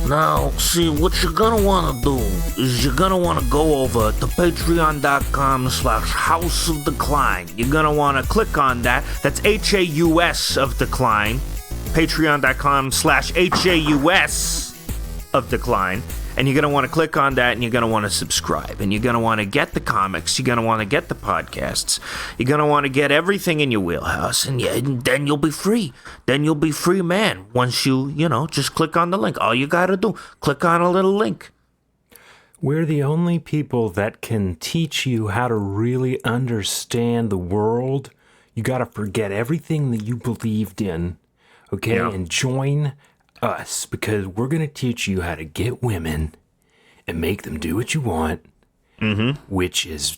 Now, see, what you're gonna wanna do is you're gonna wanna go over to patreon.com/House of Decline. You're gonna wanna click on that. That's HAUS of Decline. Patreon.com/HAUS of Decline. And you're going to want to click on that, and you're going to want to subscribe. And you're going to want to get the comics. You're going to want to get the podcasts. You're going to want to get everything in your wheelhouse. And then you'll be free. Then you'll be free, man. Once you just click on the link. All you got to do, click on a little link. We're the only people that can teach you how to really understand the world. You got to forget everything that you believed in, okay? Yeah. And join us, because we're going to teach you how to get women and make them do what you want, which is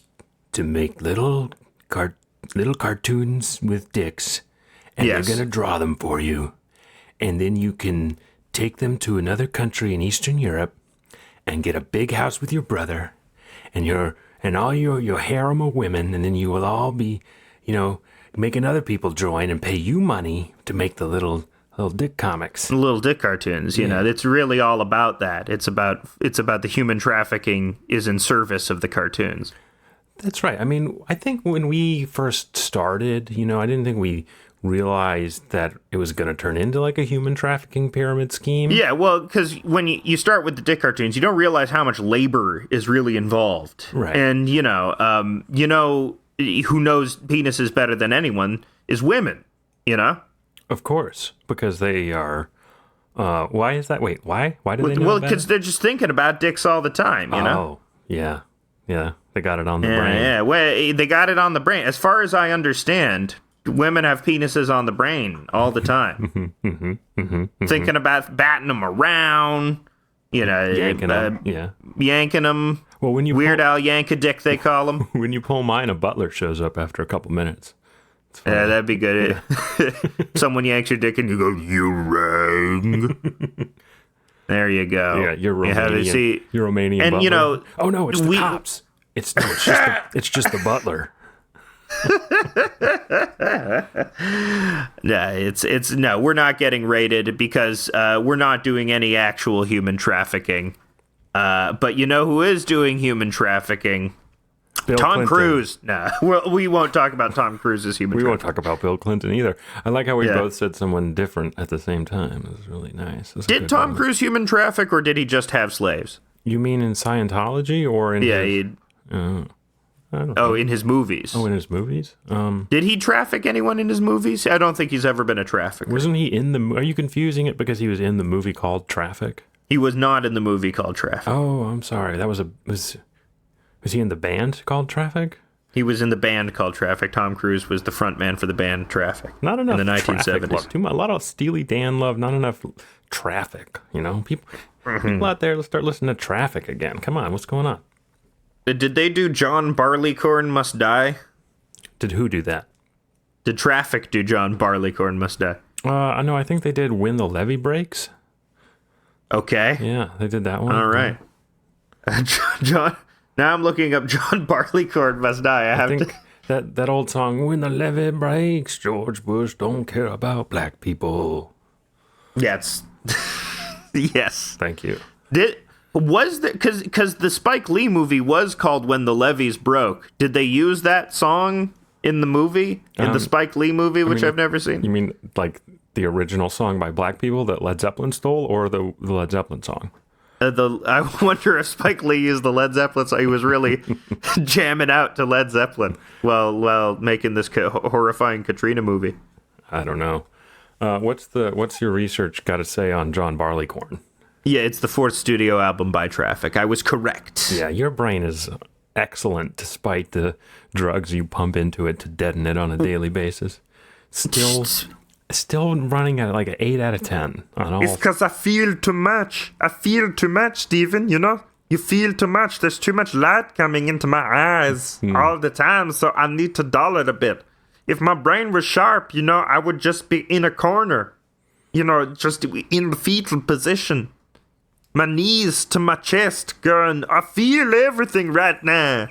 to make little cartoons with dicks, and they're going to draw them for you, and then you can take them to another country in Eastern Europe and get a big house with your brother and all your harem of women, and then you will all be, making other people join and pay you money to make the little dick comics. Little dick cartoons, you know. It's really all about that. It's about the human trafficking is in service of the cartoons. That's right. I mean, I think when we first started, I didn't think we realized that it was going to turn into like a human trafficking pyramid scheme. Yeah, well, because when you start with the dick cartoons, you don't realize how much labor is really involved. Right. And, who knows penises better than anyone is women, Of course, because they are. Why is that? Wait, why? Why do they know? Well, because they're just thinking about dicks all the time, Oh, yeah. They got it on the brain. Yeah, well, they got it on the brain. As far as I understand, women have penises on the brain all the time. Thinking about batting them around, yanking them. Yeah, yanking them. Well, when you Weird Al Yank-a-Dick, they call them. When you pull mine, a butler shows up after a couple minutes. Yeah, that'd be good. Yeah. Someone yanks your dick and you go, "You rang." There you go. Yeah, you're Romanian. You're Romanian. And butler. Oh no, it's the cops. It's just the butler. No, we're not getting raided because we're not doing any actual human trafficking. But you know who is doing human trafficking? Bill Tom Clinton. Cruise. Nah, we won't talk about Tom Cruise's human trafficking. We won't talk about Bill Clinton either. I like how we both said someone different at the same time. It was really nice. Did Tom Cruise human traffic, or did he just have slaves? You mean in Scientology or in I don't know. In his movies. Oh, in his movies? Did he traffic anyone in his movies? I don't think he's ever been a trafficker. Wasn't he in the... Are you confusing it because he was in the movie called Traffic? He was not in the movie called Traffic. Oh, I'm sorry. That was Was he in the band called Traffic? He was in the band called Traffic. Tom Cruise was the front man for the band Traffic. Not enough in the 1970s. Love. A lot of Steely Dan love, not enough Traffic, People out there, let's start listening to Traffic again. Come on, what's going on? Did they do John Barleycorn Must Die? Did who do that? Did Traffic do John Barleycorn Must Die? No, I think they did When the Levee Breaks. Okay. Yeah, they did that one. All right. John... Now I'm looking up John Barleycorn Must Die. I think that old song, When the Levee Breaks, George Bush don't care about black people. Yes. Yes. Thank you. Was there, because the Spike Lee movie was called When the Levees Broke. Did they use that song in the movie? In the Spike Lee movie, which I've never seen? You mean like the original song by black people that Led Zeppelin stole, or the Led Zeppelin song? I wonder if Spike Lee used the Led Zeppelin song. He was really jamming out to Led Zeppelin while making this horrifying Katrina movie. I don't know. What's your research got to say on John Barleycorn? Yeah, it's the fourth studio album by Traffic. I was correct. Yeah, your brain is excellent despite the drugs you pump into it to deaden it on a daily basis. Still running at like an 8 out of 10 on all. It's because I feel too much. I feel too much, Steven, You feel too much. There's too much light coming into my eyes all the time, so I need to dull it a bit. If my brain was sharp, I would just be in a corner. Just in the fetal position. My knees to my chest going, I feel everything right now.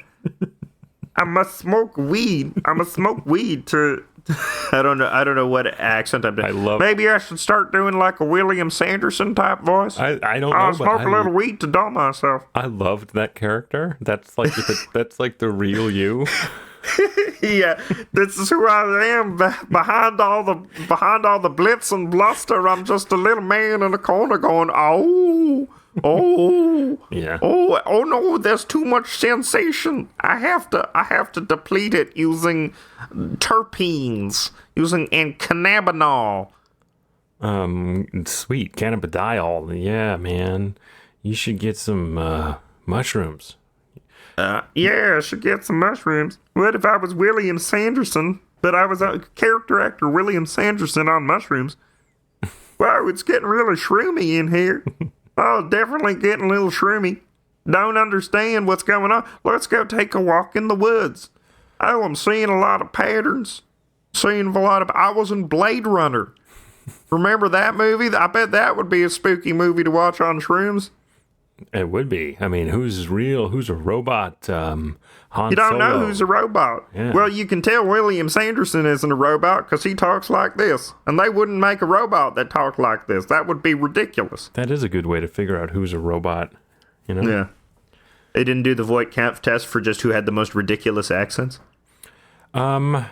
I must smoke weed. I must smoke weed to I don't know what accent I'm doing. I love. Maybe I should start doing like a William Sanderson type voice. I don't know. I'll but smoke a little weed to dull myself. I loved that character. That's like that's like the real you. Yeah, this is who I am. Behind all the blitz and bluster, I'm just a little man in the corner going, oh, Yeah. oh no, there's too much sensation. I have to deplete it using terpenes, and cannabinol. Sweet cannabidiol. Yeah, man. You should get some mushrooms. Yeah, I should get some mushrooms. What if I was William Sanderson, but I was a character actor William Sanderson on mushrooms? Wow, it's getting really shroomy in here. Oh, definitely getting a little shroomy. Don't understand what's going on. Let's go take a walk in the woods. Oh, I'm seeing a lot of patterns. I was in Blade Runner. Remember that movie? I bet that would be a spooky movie to watch on shrooms. It would be. I mean, who's real? Who's a robot? Han You don't know Solo. who's a robot. Yeah. Well, you can tell William Sanderson isn't a robot because he talks like this. And they wouldn't make a robot that talked like this. That would be ridiculous. That is a good way to figure out who's a robot. You know? Yeah. They didn't do the Voight-Kampff test for just who had the most ridiculous accents? Wait,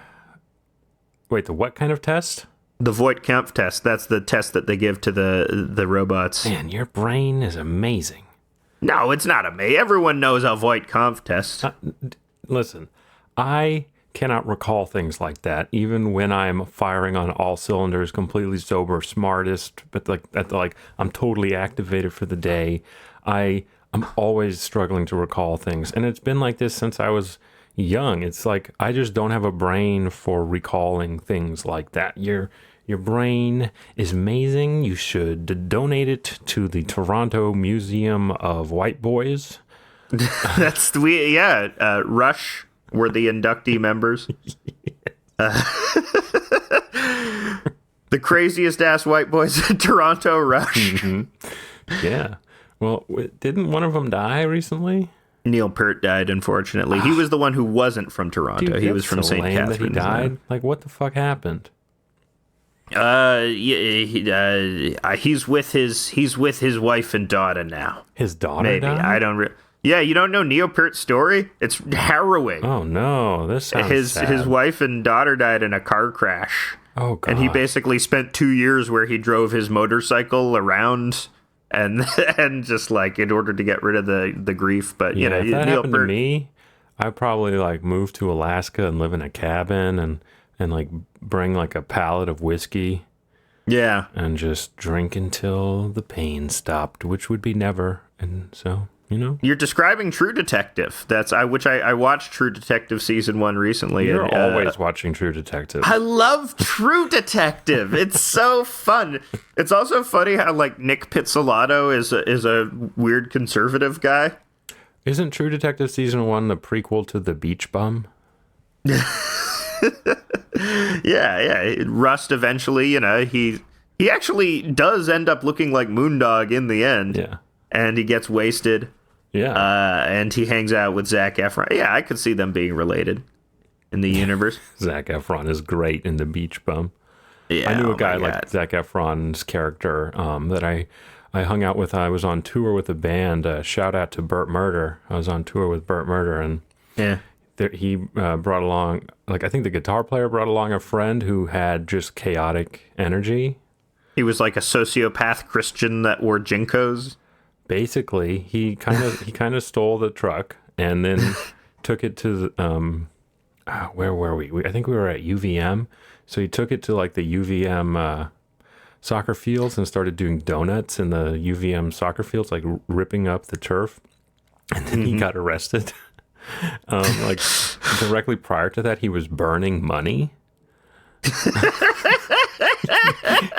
the what kind of test? The Voight-Kampff test. That's the test that they give to the robots. Man, your brain is amazing. No, it's not a me. Everyone knows a Voight-Kampff test. Listen, I cannot recall things like that, even when I'm firing on all cylinders, completely sober, smartest, but I'm totally activated for the day. I'm always struggling to recall things, and it's been like this since I was young. It's like I just don't have a brain for recalling things like that. Your brain is amazing. You should donate it to the Toronto Museum of White Boys. That's Rush were the inductee members. The craziest ass white boys in Toronto, Rush. Mm-hmm. Yeah. Well, didn't one of them die recently? Neil Peart died, unfortunately. He was the one who wasn't from Toronto. Dude, he was that's from so St. lame Catharines. that he died. Like, what the fuck happened? He's with his wife and daughter now. His daughter Maybe died? I don't. Yeah, you don't know Neil Peart's story? It's harrowing. Oh no, this sounds sad. His wife and daughter died in a car crash. Oh god. And he basically spent 2 years where he drove his motorcycle around and just like in order to get rid of the grief. But you know, if that Neil happened to Peart, me, I'd probably like move to Alaska and live in a cabin and like bring like a pallet of whiskey yeah. and just drink until the pain stopped, which would be never. And so, you know, You're describing True Detective. I watched True Detective season 1 recently. you're and, always watching True Detective. I love True Detective. It's so fun. It's also funny how like Nick Pizzolatto is a weird conservative guy. Isn't True Detective season 1 the prequel to The Beach Bum? Yeah. Rust eventually, you know, he actually does end up looking like Moondog in the end. Yeah. And he gets wasted. Yeah. And he hangs out with Zac Efron. Yeah, I could see them being related in the universe. Zac Efron is great in The Beach Bum. Yeah, I knew oh a guy my like God. Zac Efron's character that I hung out with. I was on tour with a band. Shout out to Burt Murder. I was on tour with Burt Murder, and Yeah. he brought along, like, I think the guitar player brought along a friend who had just chaotic energy. He was like a sociopath Christian that wore Jinkos. Basically, he kind of stole the truck and then took it to the, where were we? I think we were at UVM. So he took it to like the UVM soccer fields and started doing donuts in the UVM soccer fields, like ripping up the turf. And then he got arrested. Like directly prior to that, he was burning money.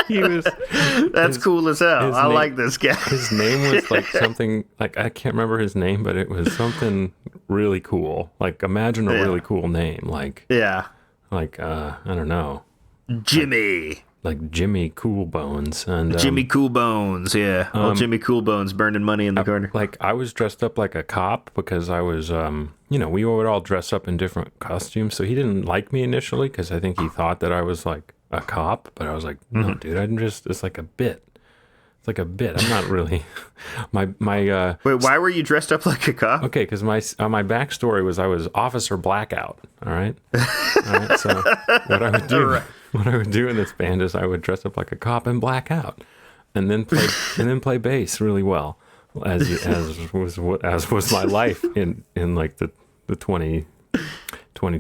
That's cool as hell. I name- like this guy. His name was like something, like, I can't remember his name, but it was something really cool. Like, imagine a really cool name. Like, Yeah. I don't know. Jimmy. like Jimmy Cool Bones. And Jimmy Cool Bones, yeah. Old Jimmy Cool Bones burning money in the corner. Like, I was dressed up like a cop because I was, we would all dress up in different costumes. So he didn't like me initially because I think he thought that I was like a cop. But I was like, no, dude, it's like a bit. It's like a bit. I'm not really. my Wait, why were you dressed up like a cop? Okay, because my backstory was I was Officer Blackout. All right. So what I would do, what I would do in this band is I would dress up like a cop and black out, and then play bass really well, as was my life in like the 20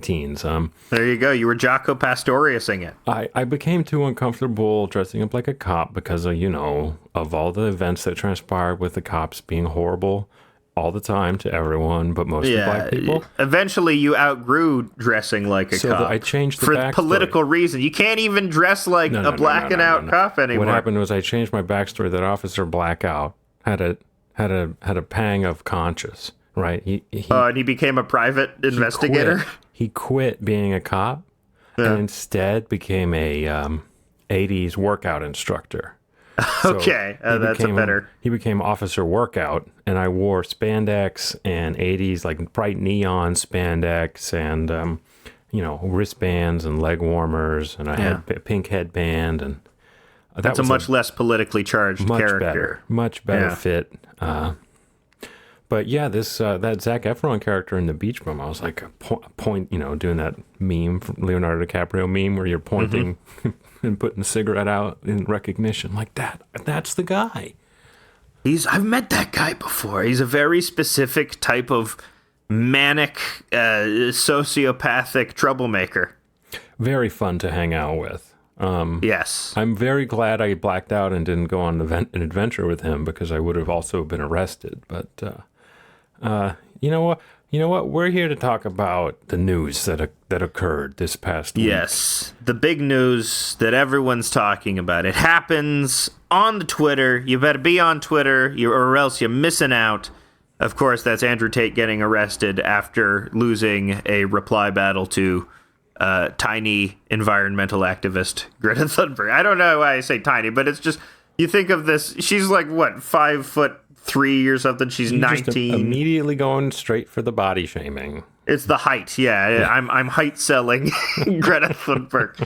teens. There you go. You were Jaco Pastoriusing it. I became too uncomfortable dressing up like a cop because of all the events that transpired with the cops being horrible all the time to everyone, but mostly black people. Eventually, you outgrew dressing like a cop. So I changed the for backstory. Political reason. You can't even dress like a blacking out cop anymore. What happened was I changed my backstory. That Officer Blackout had a pang of conscience. Right. And he became a private investigator. He quit being a cop and instead became a 80s workout instructor. So that's a better. He became Officer Workout, and I wore spandex and 80s like bright neon spandex and wristbands and leg warmers, and I had a pink headband, and that's a much less politically charged character. Much better fit. But yeah, this that Zac Efron character in The Beach Bum, I was like a point, doing that meme, Leonardo DiCaprio meme, where you're pointing and putting the cigarette out in recognition, like that. That's the guy. I've met that guy before. He's a very specific type of manic, sociopathic troublemaker. Very fun to hang out with. Yes. I'm very glad I blacked out and didn't go on an adventure with him because I would have also been arrested. But you know what? We're here to talk about the news that occurred this past week. Yes, the big news that everyone's talking about. It happens on the Twitter. You better be on Twitter, or else you're missing out. Of course, that's Andrew Tate getting arrested after losing a reply battle to tiny environmental activist Greta Thunberg. I don't know why I say tiny, but it's just, you think of this, she's like, what, 5'3" or something? She's 19. Just immediately going straight for the body shaming. It's the height, yeah. I'm height selling Greta Thunberg.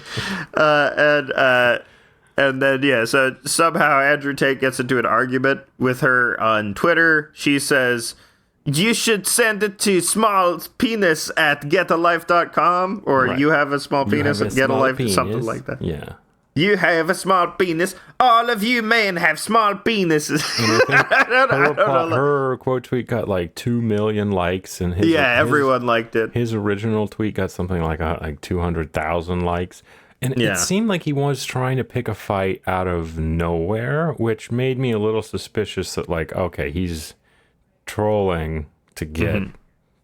And then, so somehow Andrew Tate gets into an argument with her on Twitter. She says, you should send it to smallpenis@getalife.com, or you have a small penis at getalife, something like that. Yeah. You have a small penis. All of you men have small penises. Her quote tweet got like 2 million likes, and everyone liked it. His original tweet got something like 200,000 likes. And it seemed like he was trying to pick a fight out of nowhere, which made me a little suspicious that, like, okay, he's trolling to get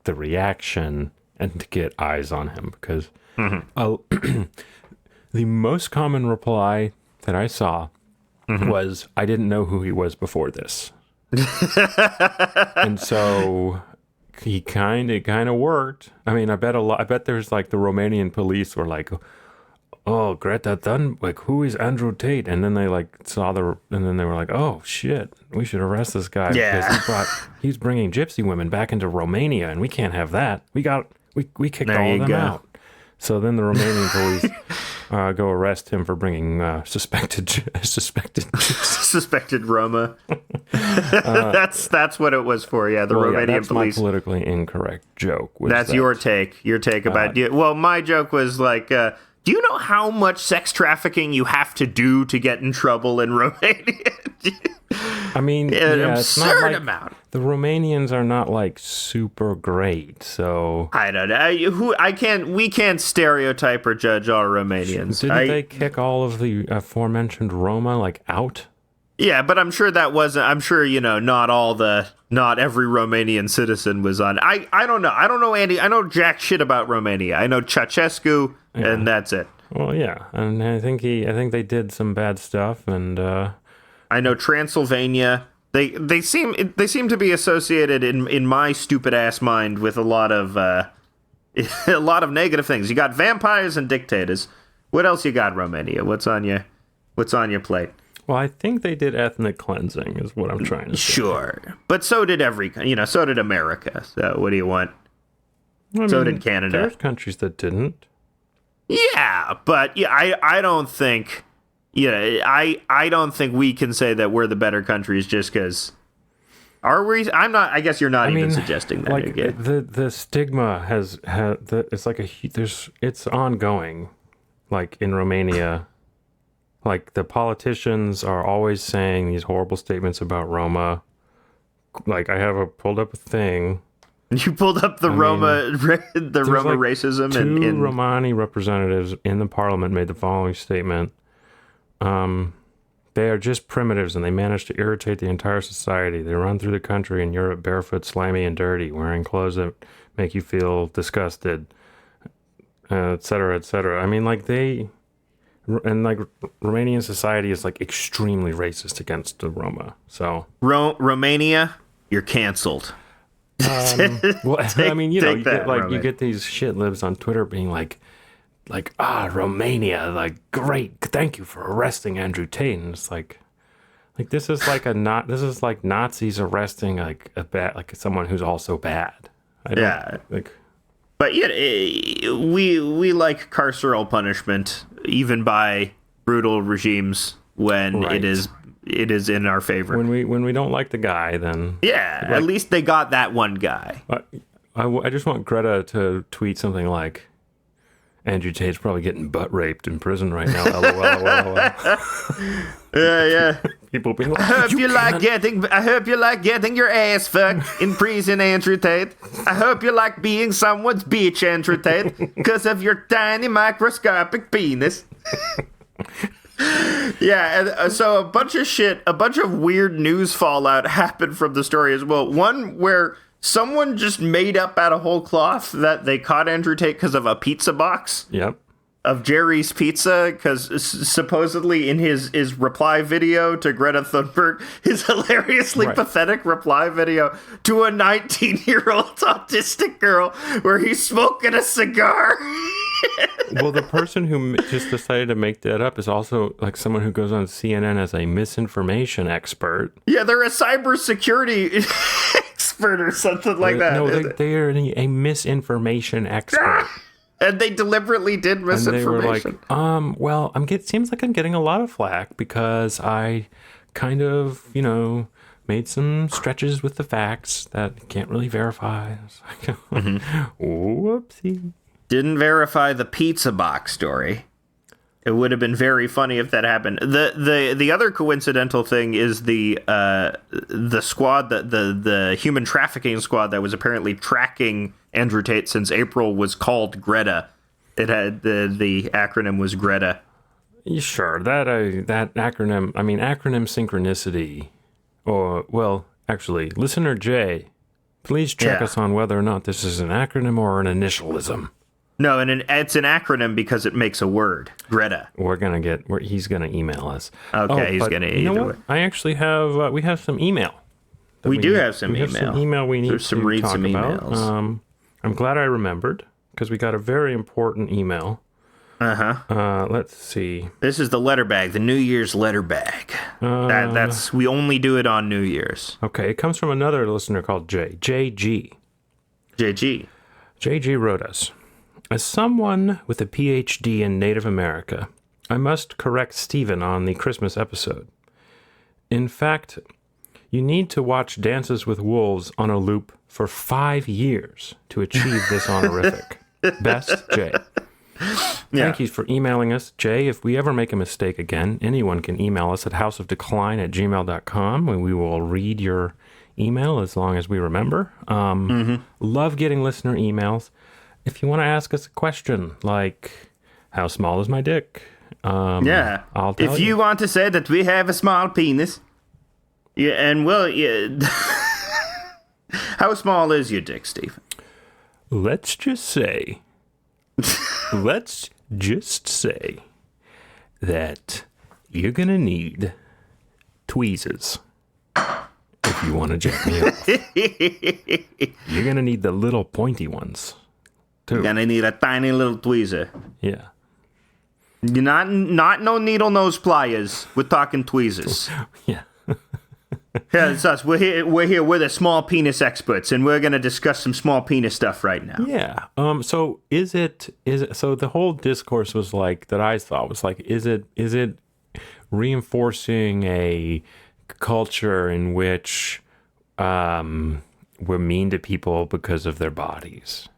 the reaction and to get eyes on him, because the most common reply that I saw was, I didn't know who he was before this. And so it kind of worked. I mean, I bet there's like the Romanian police were like, oh, Greta Thunberg, who is Andrew Tate? And then they and then they were like, oh shit, we should arrest this guy because he's bringing gypsy women back into Romania, and we can't have that. We kicked all of them out. So then the Romanian police go arrest him for bringing suspected Roma. That's what it was for. Yeah, Romanian that's police. My politically incorrect joke. That's your take. Your take about it. Well, my joke was like, do you know how much sex trafficking you have to do to get in trouble in Romania? I mean, an absurd amount. The Romanians are not like super great, so I don't know. We can't stereotype or judge all Romanians. Didn't they kick all of the aforementioned Roma out? Yeah, but I'm sure that wasn't. I'm sure not every Romanian citizen was on. I don't know. I don't know, Andy. I know jack shit about Romania. I know Ceausescu, and that's it. Well, yeah, and I think they did some bad stuff, and I know Transylvania. They seem to be associated in my stupid ass mind with a lot of negative things. You got vampires and dictators. What else you got, Romania? What's on you? What's on your plate? Well, I think they did ethnic cleansing, is what I'm trying to say. Sure. But so did so did America. So what do you want? So did Canada. There's countries that didn't. Yeah, but I don't think, I don't think we can say that we're the better countries just because. Are we? I'm not. I guess you're not even suggesting that. Like again. the stigma it's like it's ongoing. Like in Romania, like the politicians are always saying these horrible statements about Roma. Like I pulled up a thing. You pulled up the Roma like racism. Two Romani representatives in the parliament made the following statement. They are just primitives, and they manage to irritate the entire society. They run through the country in Europe barefoot, slimy, and dirty, wearing clothes that make you feel disgusted, et cetera, et cetera. I mean, like Romanian society is like extremely racist against the Roma. So Romania, you're canceled. Well, I mean, you get these shit libs on Twitter being like Romania, like great, thank you for arresting Andrew Tate, and it's like this is like Nazis arresting like someone who's also bad. But yeah, we like carceral punishment even by brutal regimes when it is in our favor. When we don't like the guy, then at least they got that one guy. I just want Greta to tweet something like, Andrew Tate's probably getting butt raped in prison right now. LOL. Yeah. People being like, I hope you like getting your ass fucked in prison, Andrew Tate. I hope you like being someone's bitch, Andrew Tate, because of your tiny microscopic penis. Yeah, and so a bunch of weird news fallout happened from the story as well. One where someone just made up out of whole cloth that they caught Andrew Tate because of a pizza box. Yep. Of Jerry's Pizza, because supposedly in his reply video to Greta Thunberg, his hilariously pathetic reply video to a 19-year-old autistic girl where he's smoking a cigar. Well, the person who just decided to make that up is also like someone who goes on CNN as a misinformation expert. Yeah, they're a cybersecurity expert or something like that. No, they are a misinformation expert. And they deliberately did misinformation. And they were like, well, seems like I'm getting a lot of flack because I kind of, made some stretches with the facts that can't really verify. Whoopsie. Didn't verify the pizza box story. It would have been very funny if that happened. The other coincidental thing is the squad, the human trafficking squad that was apparently tracking Andrew Tate since April was called Greta. It had the acronym was Greta. Sure, that acronym. I mean, acronym synchronicity. Or well, actually, listener Jay, please check us on whether or not this is an acronym or an initialism. No, and it's an acronym because it makes a word. Greta. He's gonna email us. Okay, he's gonna either way. I actually have we have some email. We do have some email. Some email we need to talk about. Emails. I'm glad I remembered because we got a very important email. Let's see. This is the letter bag, the New Year's letter bag. That's we only do it on New Year's. Okay, it comes from another listener called JG. JG wrote us. As someone with a PhD in Native America, I must correct Stephen on the Christmas episode. In fact, you need to watch Dances with Wolves on a loop for 5 years to achieve this honorific. Best, Jay. Thank you for emailing us, Jay. If we ever make a mistake again, anyone can email us at houseofdecline@gmail.com, and we will read your email as long as we remember. Love getting listener emails. If you want to ask us a question like, how small is my dick? I'll tell you. If you want to say that we have a small penis, how small is your dick, Steve? Let's just say that you're going to need tweezers if you want to jack me off. You're going to need the little pointy ones, too. You're going to need a tiny little tweezer. Yeah. Not no needle nose pliers. We're talking tweezers. Yeah. Yeah, it's us. We're here. We're the small penis experts, and we're gonna discuss some small penis stuff right now. Yeah. So is it so the whole discourse was like that I thought was like is it reinforcing a culture in which we're mean to people because of their bodies?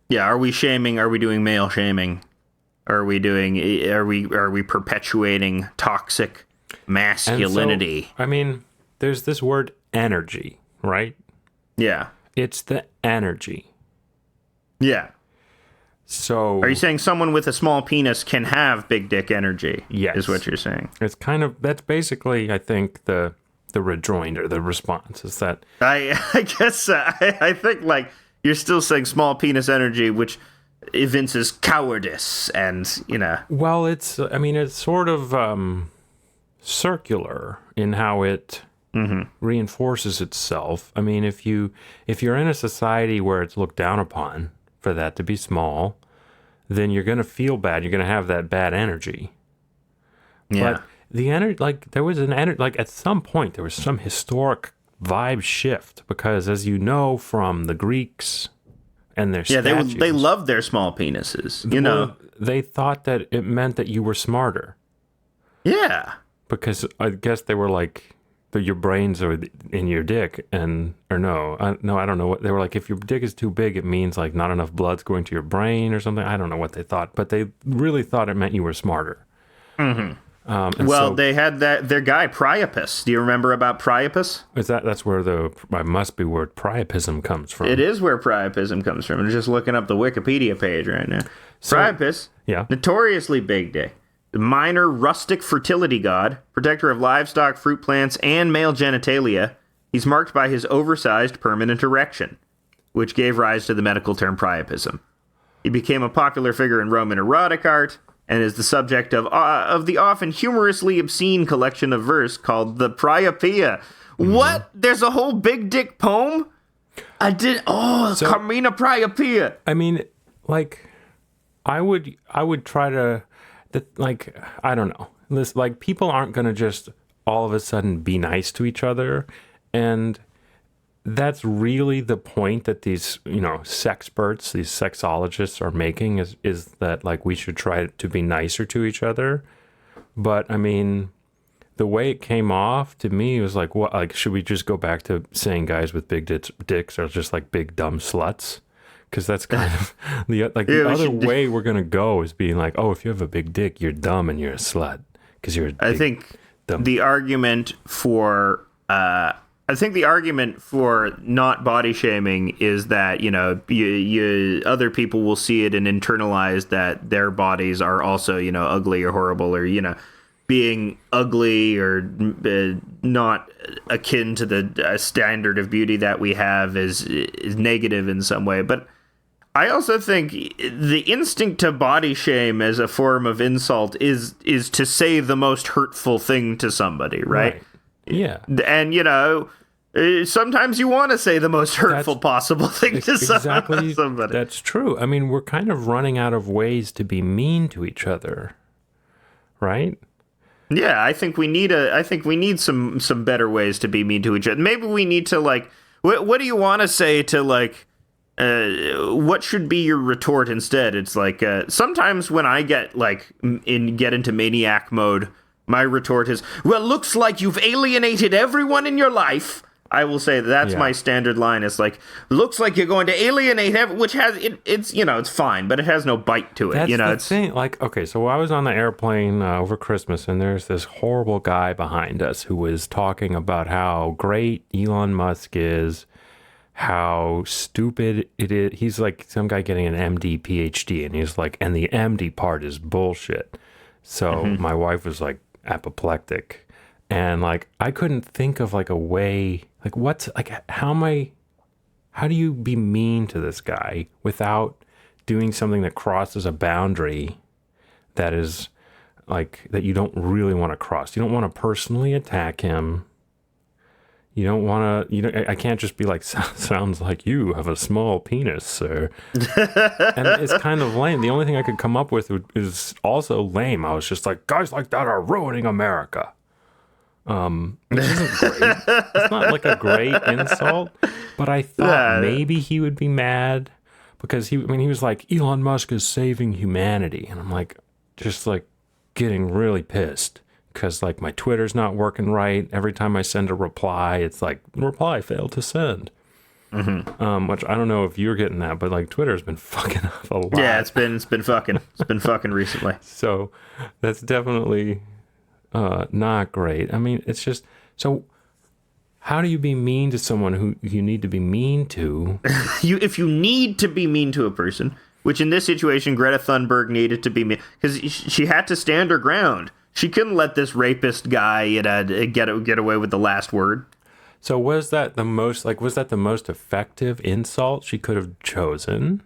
Yeah, are we shaming? Are we doing male shaming? Are we perpetuating toxic masculinity? So, I mean, there's this word energy, right? Yeah. It's the energy. Yeah. So are you saying someone with a small penis can have big dick energy? Yes. Is what you're saying. It's kind of, that's basically, I think, the rejoinder, the response is that. I guess, I think, like, you're still saying small penis energy, which evinces cowardice and, you know. Well, it's sort of circular in how it reinforces itself. I mean, if you're in a society where it's looked down upon for that to be small, then you're going to feel bad. You're going to have that bad energy. Yeah. But the energy, like, there was an energy, like, at some point, there was some historic vibe shift because, as you know from the Greeks and their statues, they loved their small penises, you know. They thought that it meant that you were smarter. Yeah. Because I guess they were like, your brains are in your dick, I don't know what they were like. If your dick is too big, it means like not enough blood's going to your brain or something. I don't know what they thought, but they really thought it meant you were smarter. Mm-hmm. They had their guy Priapus. Do you remember about Priapus? That's where I must be where priapism comes from. It is where priapism comes from. I'm just looking up the Wikipedia page right now. Priapus, yeah, notoriously big dick. Minor rustic fertility god, protector of livestock, fruit plants, and male genitalia. He's marked by his oversized permanent erection, which gave rise to the medical term priapism. He became a popular figure in Roman erotic art and is the subject of the often humorously obscene collection of verse called the Priapia. Mm-hmm. What? There's a whole big dick poem? Carmina Priapia. I mean, like, I would try to... like, I don't know. This, like, people aren't going to just all of a sudden be nice to each other. And that's really the point that these, sexperts, these sexologists are making is that, like, we should try to be nicer to each other. But, I mean, the way it came off to me was like, what? Like, should we just go back to saying guys with big dicks are just like big dumb sluts? Because that's kind of the other way we're gonna go is being like, oh, if you have a big dick, you're dumb and you're a slut because you're. I think the argument for not body shaming is that you other people will see it and internalize that their bodies are also ugly or horrible or being ugly or not akin to the standard of beauty that we have is negative in some way, but. I also think the instinct to body shame as a form of insult is to say the most hurtful thing to somebody, right? Yeah. And, sometimes you want to say the most hurtful possible thing to somebody. That's true. I mean, we're kind of running out of ways to be mean to each other, right? Yeah, I think we need some better ways to be mean to each other. Maybe we need to, like, what do you want to say to, like, what should be your retort instead? It's like sometimes when I get into maniac mode, my retort is, well, looks like you've alienated everyone in your life. I will say that's my standard line. It's like, looks like you're going to alienate which has it's fine, but it has no bite to it. That's the thing. Like, okay, so I was on the airplane over Christmas, and there's this horrible guy behind us who was talking about how great Elon Musk is. How stupid it is. He's like some guy getting an MD, PhD, and he's like, and the MD part is bullshit. So my wife was like apoplectic, and like I couldn't think of like a way, like what's like how do you be mean to this guy without doing something that crosses a boundary that is like that you don't really want to cross. You don't want to personally attack him. You don't want to, I can't just be like, sounds like you have a small penis, sir. And it's kind of lame. The only thing I could come up with is also lame. I was just like, guys like that are ruining America. Which isn't great. It's not like a great insult, but I thought maybe he would be mad because he was like, Elon Musk is saving humanity. And I'm like, just like getting really pissed. Because, like, my Twitter's not working right. Every time I send a reply, it's like, reply failed to send. Mm-hmm. Which I don't know if you're getting that, but, like, Twitter's been fucking up a lot. Yeah, it's been fucking. It's been fucking recently. So that's definitely not great. I mean, it's just, so how do you be mean to someone who you need to be mean to? If you need to be mean to a person, which in this situation, Greta Thunberg needed to be mean, because she had to stand her ground. She couldn't let this rapist guy get away with the last word. So was that the most effective insult she could have chosen?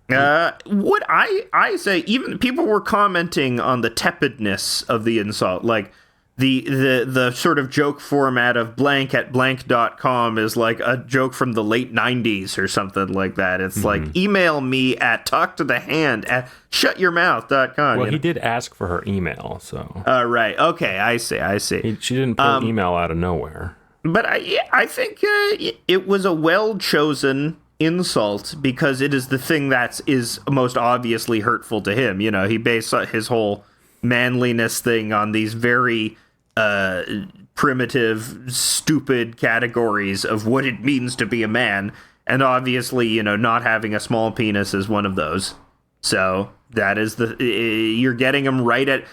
What I say, even people were commenting on the tepidness of the insult, like the sort of joke format of blank at blank.com is like a joke from the late 90s or something like that. It's like, email me at talktothehand at shutyourmouth.com. Well, he did ask for her email, so. Right. Okay, I see. She didn't pull email out of nowhere. But I think it was a well-chosen insult because it is the thing that is most obviously hurtful to him. You know, he based his whole manliness thing on these very primitive, stupid categories of what it means to be a man. And obviously, you know, not having a small penis is one of those. So that is you're getting him right at,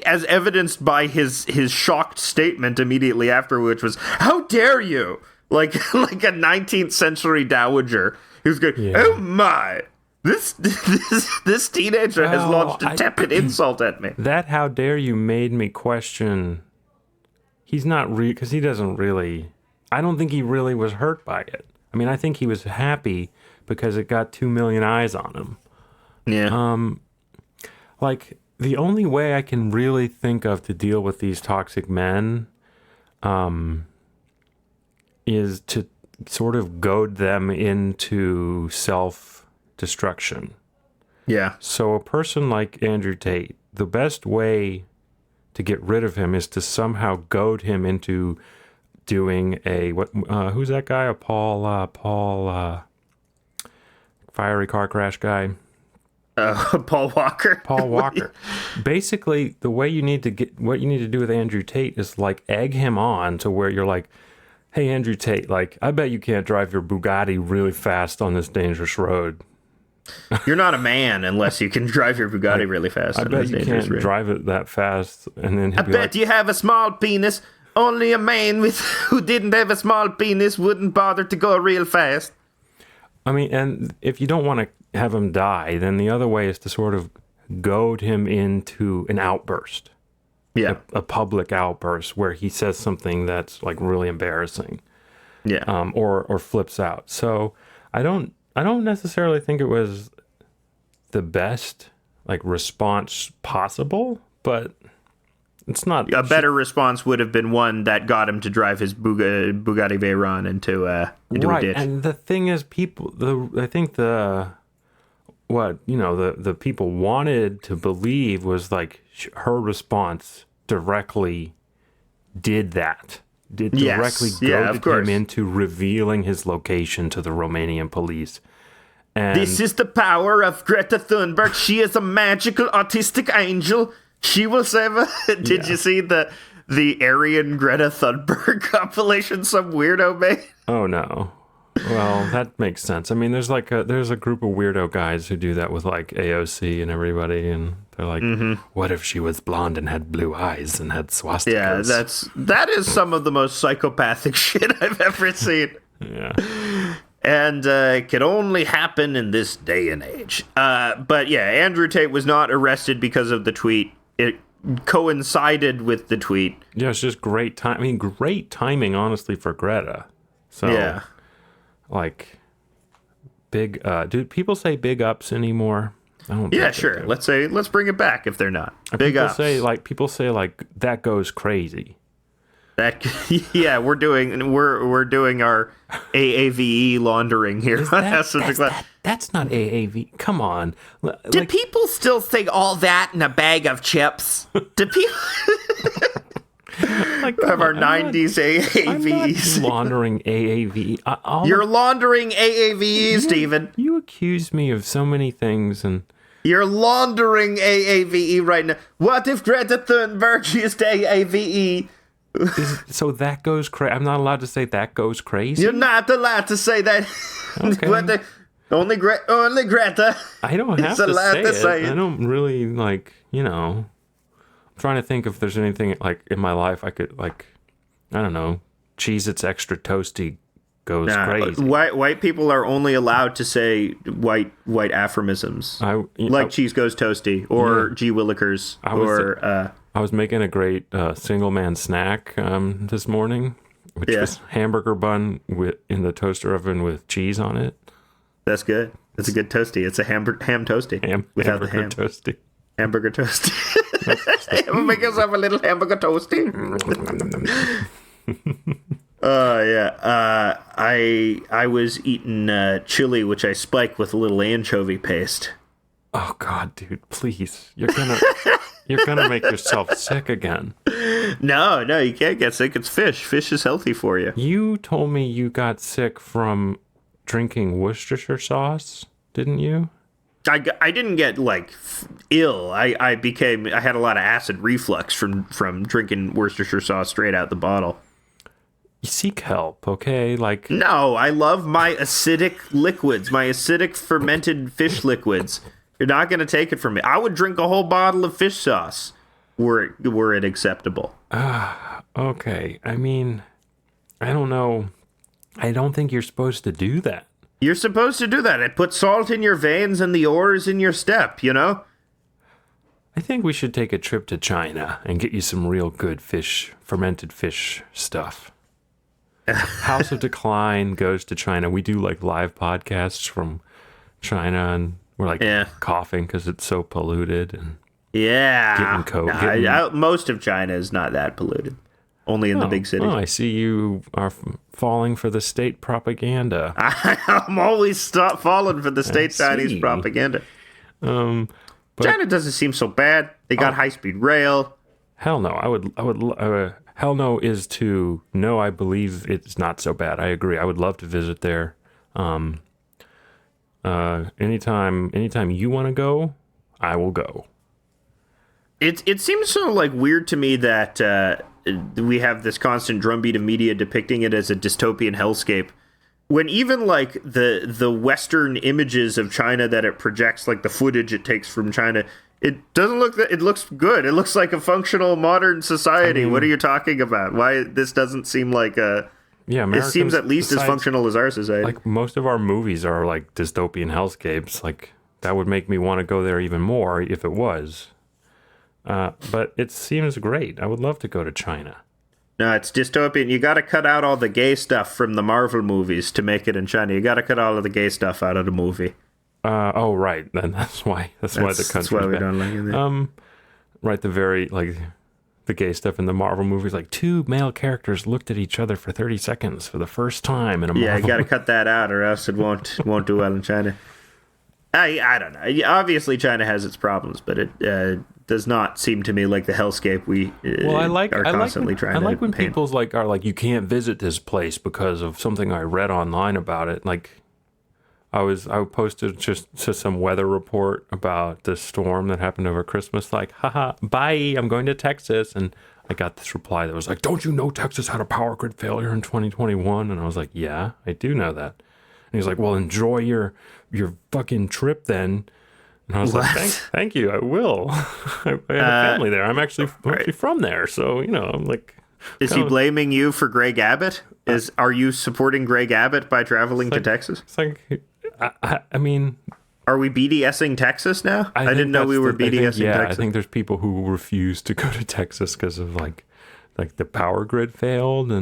as evidenced by his shocked statement immediately after, which was, how dare you? Like a 19th century dowager who's going, oh my, this teenager has launched a tepid insult at me. That how dare you made me question. He's not because he doesn't really. I don't think he really was hurt by it. I mean, I think he was happy because it got 2 million eyes on him. Yeah. Like the only way I can really think of to deal with these toxic men, is to sort of goad them into self-destruction. Yeah. So a person like Andrew Tate, the best way to get rid of him is to somehow goad him into doing who's that guy? A Paul fiery car crash guy. Paul Walker. Paul Walker. Basically, what you need to do with Andrew Tate is like egg him on to where you're like, hey, Andrew Tate, like, I bet you can't drive your Bugatti really fast on this dangerous road. You're not a man unless you can drive your Bugatti really fast. I bet you can't drive it that fast. And then I bet you have a small penis. Only a man who didn't have a small penis wouldn't bother to go real fast. I mean, and if you don't want to have him die, then the other way is to sort of goad him into an outburst. Yeah. A public outburst where he says something that's like really embarrassing. Yeah. Or flips out. So I don't necessarily think it was the best like response possible, but it's not a better response would have been one that got him to drive his Bugatti Veyron into a ditch. And the thing is, I think the people wanted to believe was like her response directly did that. Directly goaded him into revealing his location to the Romanian police. And this is the power of Greta Thunberg. She is a magical autistic angel. She will save us. Did you see the Aryan Greta Thunberg compilation some weirdo made? Oh no. Well, that makes sense. I mean, there's a group of weirdo guys who do that with like AOC and everybody, and they're like, what if she was blonde and had blue eyes and had swastikas? Yeah, that is some of the most psychopathic shit I've ever seen. Yeah. And it can only happen in this day and age. But yeah, Andrew Tate was not arrested because of the tweet. It coincided with the tweet. Yeah, it's just great time. I mean, great timing, honestly, for Greta. So, yeah. Like, big, do people say big ups anymore? I don't Yeah, sure. Let's bring it back if they're not. Big ups. People say, that goes crazy. That yeah, we're doing our AAVE laundering here. That's not AAV. Come on. Do people still think all that in a bag of chips? Do people have our 90s AAVs? I'm not laundering AAV. You're laundering AAVE, Stephen. You accuse me of so many things, and you're laundering AAVE right now. What if Greta Thunberg used AAVE? So that goes crazy. I'm not allowed to say that goes crazy. You're not allowed to say that. Okay. Only Greta. I don't have to say it. I don't really I'm trying to think if there's anything like in my life I could I don't know, Cheez-Its Extra Toasty goes crazy. White people are only allowed to say white aphorisms. Cheese goes toasty or G Willikers I was making a great single man snack this morning, which was hamburger bun in the toaster oven with cheese on it. That's good. That's a good toasty. It's a ham toasty. Without the ham. Toasty. Hamburger toasty. Make yourself a little hamburger toasty. I was eating chili, which I spiked with a little anchovy paste. Oh God, dude! Please, you're gonna make yourself sick again. No, you can't get sick. It's fish. Fish is healthy for you. You told me you got sick from drinking Worcestershire sauce, didn't you? I didn't get ill. I had a lot of acid reflux from drinking Worcestershire sauce straight out the bottle. You seek help, okay? No, I love my acidic liquids, my acidic fermented fish liquids. You're not going to take it from me. I would drink a whole bottle of fish sauce were it acceptable. Okay. I mean, I don't know. I don't think you're supposed to do that. You're supposed to do that. It puts salt in your veins and the oars in your step, you know? I think we should take a trip to China and get you some real good fermented fish stuff. House of Decline goes to China. We do live podcasts from China, and we're coughing because it's so polluted. And getting COVID. Most of China is not that polluted. Only in the big cities. Oh, I see you are falling for the state propaganda. I'm always falling for the state Chinese propaganda. China doesn't seem so bad. They got high-speed rail. Hell no. Hell no is to no. I believe it's not so bad. I agree. I would love to visit there. Anytime you want to go, I will go. It seems so weird to me that we have this constant drumbeat of media depicting it as a dystopian hellscape, when even the Western images of China that it projects, the footage it takes from China, it doesn't look that it looks good. It looks like a functional modern society. What are you talking about? Why this doesn't seem like a it seems at least as functional as our society. Most of our movies are dystopian hellscapes. That would make me want to go there even more if it was. But it seems great. I would love to go to China. No, it's dystopian. You got to cut out all the gay stuff from the Marvel movies to make it in China. You got to cut all of the gay stuff out of the movie. Oh, right. Then that's why the country's That's why we don't like it there. Right. The very the gay stuff in the Marvel movies, two male characters looked at each other for 30 seconds for the first time in a Marvel. Yeah, you got to cut that out, or else it won't do well in China. I don't know. Obviously, China has its problems, but it does not seem to me like the hellscape we are constantly trying to paint. I like when people's are you can't visit this place because of something I read online about it. I posted just some weather report about the storm that happened over Christmas. Haha, bye, I'm going to Texas. And I got this reply that was don't you know Texas had a power grid failure in 2021? And I was like, yeah, I do know that. And he's like, well, enjoy your fucking trip then. And I was like, thank you, I will. I have a family there. I'm actually from there. So, I'm Is he blaming you for Greg Abbott? Are you supporting Greg Abbott by traveling to Texas? It's I mean... Are we BDSing Texas now? I didn't know we were BDSing Texas. I think there's people who refuse to go to Texas because of the power grid failed.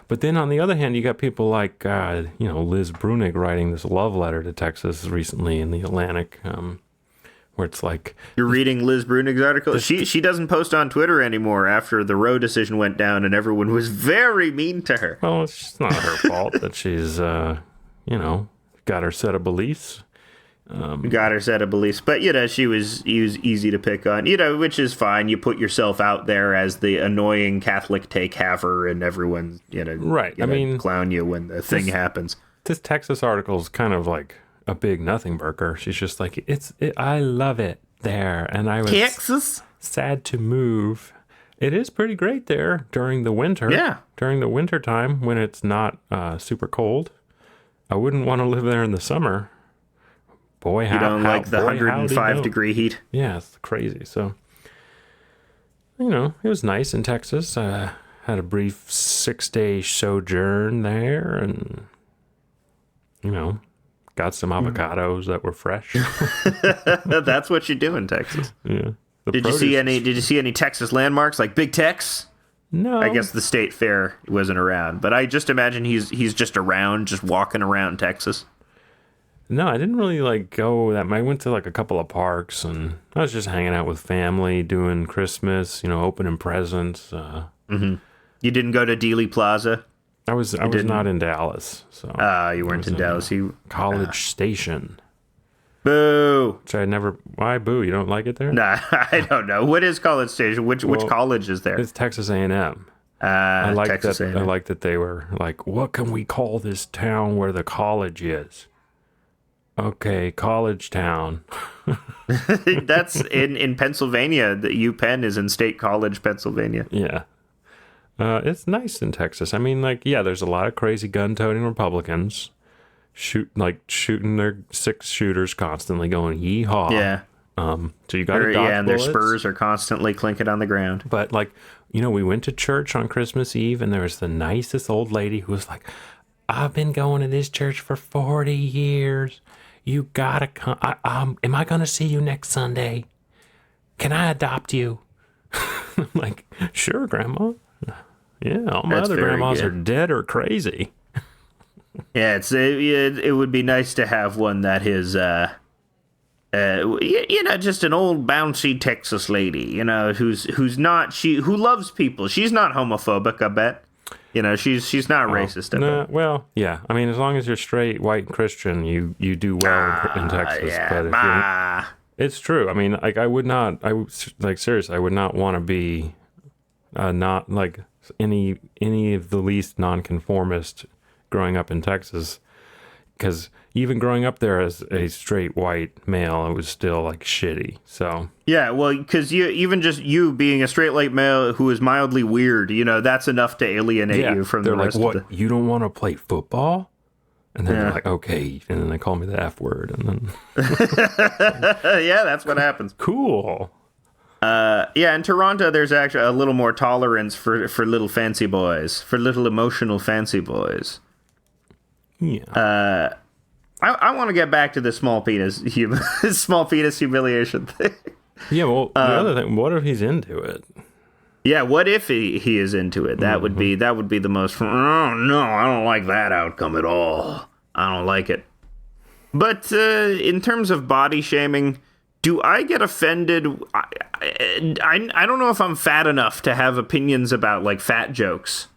But then on the other hand, you got people like Liz Brunig writing this love letter to Texas recently in the Atlantic, where it's like, You're reading Liz Brunig's article? She doesn't post on Twitter anymore after the Roe decision went down and everyone was very mean to her. well, it's not her fault that she's, got her set of beliefs. Got her set of beliefs. But, she was easy to pick on, which is fine. You put yourself out there as the annoying Catholic take-haver and everyone's, Right. clown you when the thing happens. This Texas article is kind of like a big nothing burger. She's just like, I love it there. And I was Texas? sad to move. It is pretty great there during the winter. Yeah. During the winter time when it's not super cold. I wouldn't want to live there in the summer. Boy, You don't like the 105 degree heat? Yeah, it's crazy. So, it was nice in Texas. Had a brief 6-day sojourn there and, got some avocados that were fresh. That's what you do in Texas. Yeah. Did you see any Texas landmarks like Big Tex? No. I guess the state fair wasn't around, but I just imagine he's just around, just walking around Texas. No, I didn't really go that. I went to a couple of parks and I was just hanging out with family, doing Christmas, opening presents. You didn't go to Dealey Plaza? I was not in Dallas, so. You weren't in Dallas. College Station. Boo! Which I never. Why boo? You don't like it there? Nah, I don't know. What is College Station? Which college is there? It's Texas A&M. I like Texas A&M. I like that they were like, what can we call this town where the college is? Okay, College Town. That's in Pennsylvania. The UPenn is in State College, Pennsylvania. Yeah. It's nice in Texas. There's a lot of crazy gun-toting Republicans shooting their 6-shooters constantly, going yee-haw. Yeah. So you got to dodge and their bullets. spurs are constantly clinking on the ground. But we went to church on Christmas Eve, and there was the nicest old lady who was like, "I've been going to this church for 40 years. You gotta come. Am I gonna see you next Sunday? Can I adopt you?" I'm like, "Sure, Grandma." Yeah, all my other grandmas are dead or crazy. Yeah, it would be nice to have one that is, just an old bouncy Texas lady, who loves people. She's not homophobic, I bet. She's not racist. No, well, yeah. As long as you're straight, white, Christian, you do well in Texas. Yeah, but if it's true. I would not. Seriously, I would not want to be not any of the least nonconformist growing up in Texas, because even growing up there as a straight white male, it was still shitty. So yeah, well, because you being a straight white male who is mildly weird, that's enough to alienate you from the rest. What? You don't want to play football? And then they're like, okay, and then they call me the F word, and then yeah, that's what happens. Cool. In Toronto, there's actually a little more tolerance for little fancy boys, for little emotional fancy boys. Yeah. I want to get back to the small penis humiliation thing. Yeah, well, the other thing, what if he's into it? Yeah, what if he is into it? That would be the most. Oh no, I don't like that outcome at all. I don't like it. But in terms of body shaming, do I get offended? I don't know if I'm fat enough to have opinions about fat jokes.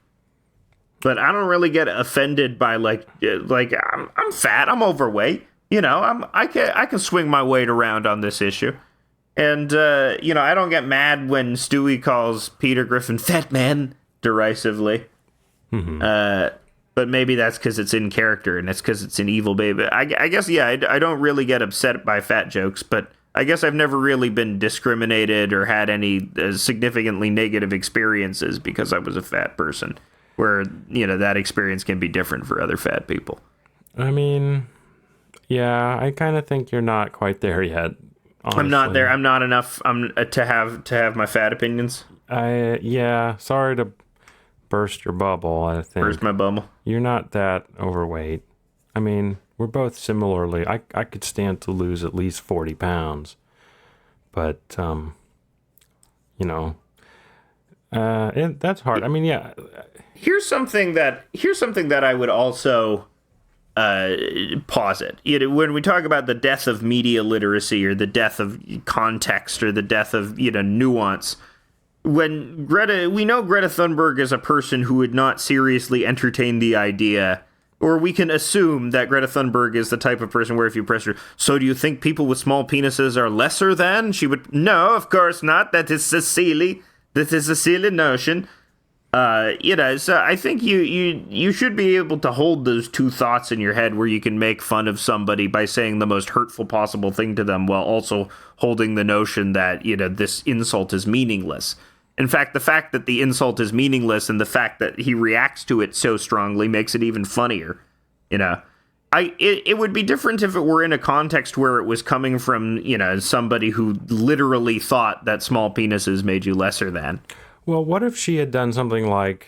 But I don't really get offended by I'm fat, I'm overweight, I can swing my weight around on this issue, and I don't get mad when Stewie calls Peter Griffin fat man derisively. But maybe that's because it's in character and it's because it's an evil baby. I guess I don't really get upset by fat jokes, but I guess I've never really been discriminated or had any significantly negative experiences because I was a fat person. Where, that experience can be different for other fat people. Yeah, I kind of think you're not quite there yet. Honestly. I'm not there. I'm not enough to have my fat opinions. Sorry to burst your bubble, I think. Burst my bubble? You're not that overweight. We're both similarly. I could stand to lose at least 40 pounds. But, that's hard. Here's something that I would also posit. When we talk about the death of media literacy or the death of context or the death of nuance, we know Greta Thunberg is a person who would not seriously entertain the idea, or we can assume that Greta Thunberg is the type of person where if you press her, so do you think people with small penises are lesser than? She would, no, of course not. That is a silly notion. So I think you should be able to hold those two thoughts in your head where you can make fun of somebody by saying the most hurtful possible thing to them while also holding the notion that, this insult is meaningless. In fact, the fact that the insult is meaningless and the fact that he reacts to it so strongly makes it even funnier. It would be different if it were in a context where it was coming from, somebody who literally thought that small penises made you lesser than. Well, what if she had done something like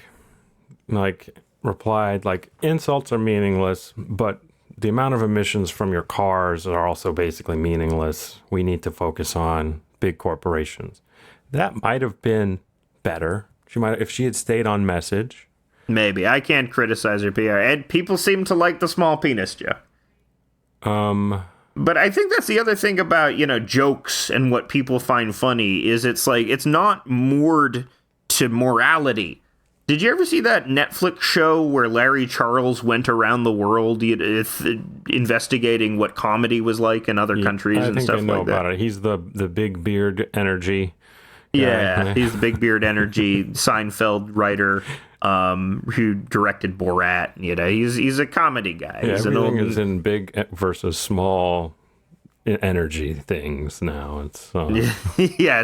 replied, like, insults are meaningless, but the amount of emissions from your cars are also basically meaningless. We need to focus on big corporations. That might have been better. If she had stayed on message. Maybe. I can't criticize her PR. And people seem to like the small penis, Joe. But I think that's the other thing about, jokes and what people find funny is it's not moored to morality. Did you ever see that Netflix show where Larry Charles went around the world investigating what comedy was like in other countries and stuff like that? I think I know about it. He's the big beard energy. Yeah, he's the big beard energy Seinfeld writer who directed Borat. He's a comedy guy. Yeah, he's everything is in big versus small energy things now. It's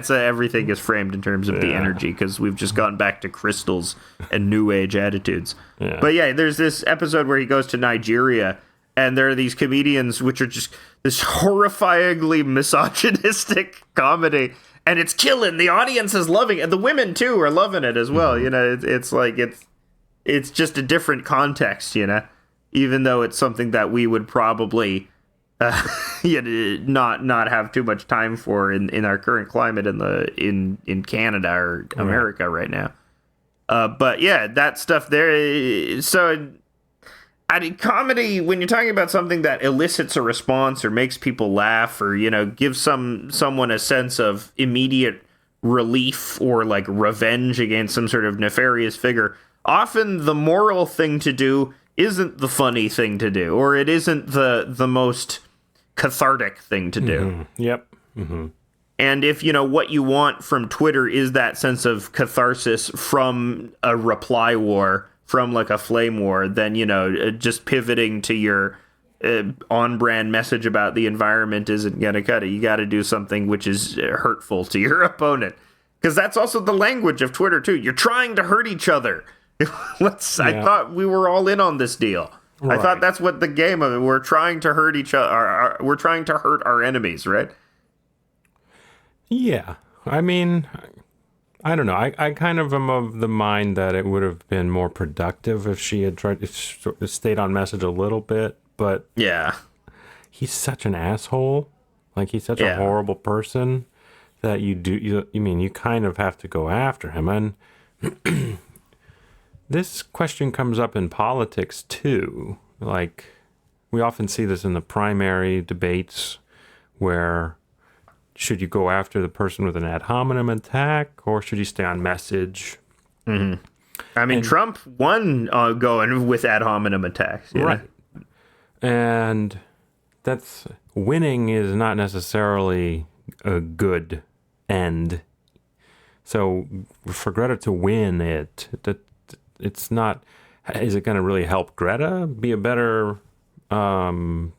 everything is framed in terms of the energy because we've just gone back to crystals and new age attitudes. Yeah. But there's this episode where he goes to Nigeria and there are these comedians which are just this horrifyingly misogynistic comedy. And it's killing. The audience is loving it. The women, too, are loving it as well. It's just a different context, even though it's something that we would probably not have too much time for in our current climate in Canada or America right now. But that stuff there. So comedy, when you're talking about something that elicits a response or makes people laugh or, gives someone a sense of immediate relief or like revenge against some sort of nefarious figure, often the moral thing to do isn't the funny thing to do, or it isn't the most cathartic thing to do. Mm-hmm. Yep. Mm-hmm. And if, what you want from Twitter is that sense of catharsis from a reply war, from like a flame war, then, just pivoting to your on-brand message about the environment isn't going to cut it. You got to do something which is hurtful to your opponent. Because that's also the language of Twitter, too. You're trying to hurt each other. I thought we were all in on this deal. Right. I thought that's what the game of it. We're trying to hurt each other. We're trying to hurt our enemies, right? Yeah. I mean, I don't know. I kind of am of the mind that it would have been more productive if she had stayed on message a little bit. But yeah, he's such an asshole. Like, he's such a horrible person that you kind of have to go after him. And this question comes up in politics too. Like, we often see this in the primary debates where should you go after the person with an ad hominem attack or should you stay on message? Mm-hmm. I mean, Trump won going with ad hominem attacks. Right. And that's winning is not necessarily a good end. So for Greta to win it's not, is it going to really help Greta be a better, do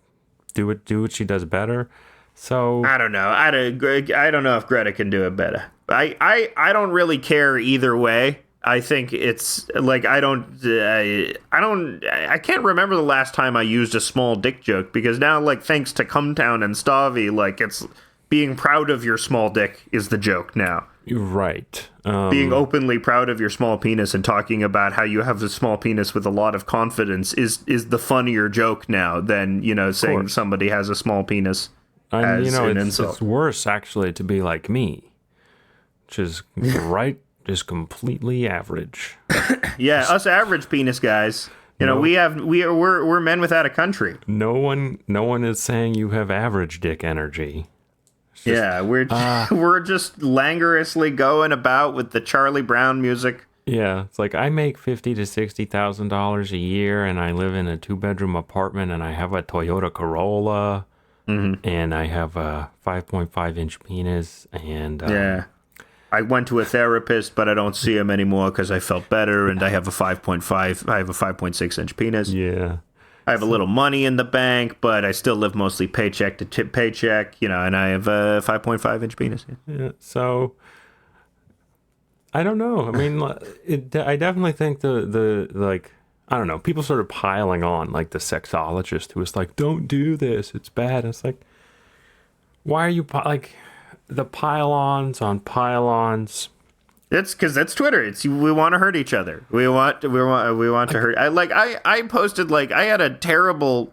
what she does better? So I don't know. I don't know if Greta can do it better. I don't really care either way. I think it's like I can't remember the last time I used a small dick joke because now, like, thanks to Cumtown and Stavy, like, it's being proud of your small dick is the joke now. Right. Being openly proud of your small penis and talking about how you have a small penis with a lot of confidence is the funnier joke now than, saying somebody has a small penis. And, it's worse, actually, to be like me, which is just completely average. Yeah, us average penis guys. You know, we're men without a country. No one is saying you have average dick energy. We're just languorously going about with the Charlie Brown music. Yeah, it's like I make $50,000 to $60,000 a year, and I live in a 2-bedroom apartment, and I have a Toyota Corolla, and I have a 5.5-inch penis, and I went to a therapist, but I don't see him anymore because I felt better, and I have a 5.6-inch penis. Yeah. I have a little money in the bank, but I still live mostly paycheck to paycheck, you know, and I have a 5.5-inch penis. Yeah, so I don't know. I mean, I definitely think the like, I don't know, people sort of piling on, like the sexologist who was like, don't do this, it's bad. And it's like, why are you, like, the pile-ons on pile-ons? It's because that's Twitter. We want to hurt each other. We want to hurt. I posted, like, I had a terrible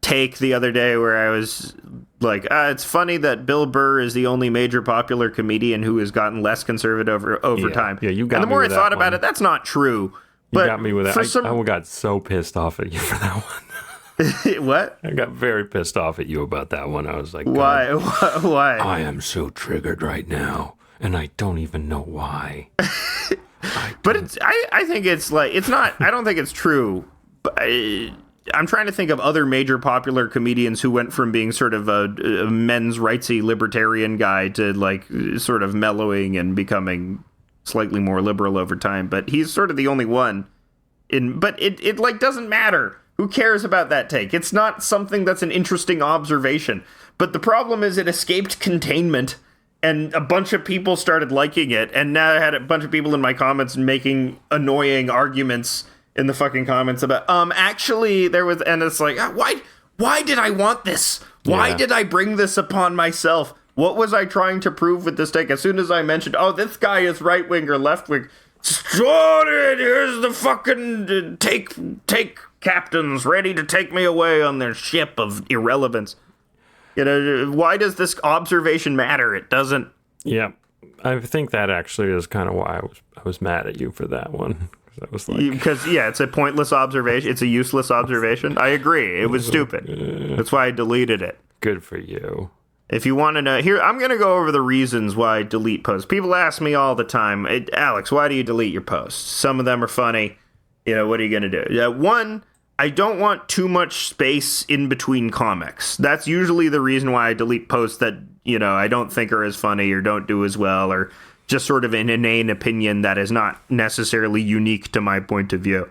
take the other day where I was like, it's funny that Bill Burr is the only major popular comedian who has gotten less conservative over time. Yeah, you got me. And the more I thought about one. it, that's not true. You got me with that. I got so pissed off at you for that one. What? I got very pissed off at you about that one. I was like, why? Why? I am so triggered right now, and I don't even know why. But I think it's like, it's not, I don't think it's true. But I'm trying to think of other major popular comedians who went from being sort of a men's rightsy libertarian guy to like sort of mellowing and becoming slightly more liberal over time. But he's sort of the only one. But it like doesn't matter. Who cares about that take? It's not something that's an interesting observation. But the problem is it escaped containment, and a bunch of people started liking it, and now I had a bunch of people in my comments making annoying arguments in the fucking comments about, actually there was, and it's like, why did I want this? Why did I bring this upon myself? What was I trying to prove with this take? As soon as I mentioned, this guy is right wing or left wing, here's the fucking take captains ready to take me away on their ship of irrelevance. You know, why does this observation matter? It doesn't. Yeah, I think that actually is kind of why I was mad at you for that one. I was like, because it's a pointless observation. It's a useless observation. I agree. It was stupid. That's why I deleted it. Good for you. If you want to know, here, I'm going to go over the reasons why I delete posts. People ask me all the time, Alex, why do you delete your posts? Some of them are funny. You know, what are you going to do? One, I don't want too much space in between comics. That's usually the reason why I delete posts that, you know, I don't think are as funny or don't do as well, or just sort of an inane opinion that is not necessarily unique to my point of view.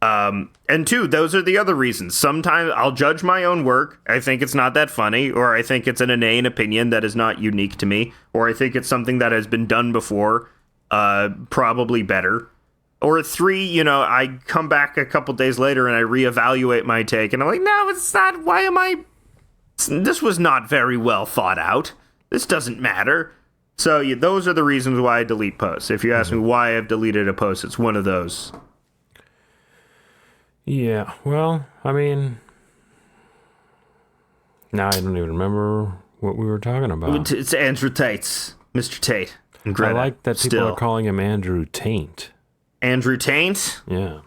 And two, those are the other reasons. Sometimes I'll judge my own work. I think it's not that funny, or I think it's an inane opinion that is not unique to me, or I think it's something that has been done before, probably better. Or three, you know, I come back a couple days later and I reevaluate my take, and I'm like, no, it's not. Why am I? This was not very well thought out. This doesn't matter. So those are the reasons why I delete posts. If you ask me why I've deleted a post, it's one of those. Yeah, well, I mean, now I don't even remember what we were talking about. It's Andrew Tate's, Mr. Tate. And Greta, I like that people are calling him Andrew Taint. Andrew Taint? Yeah.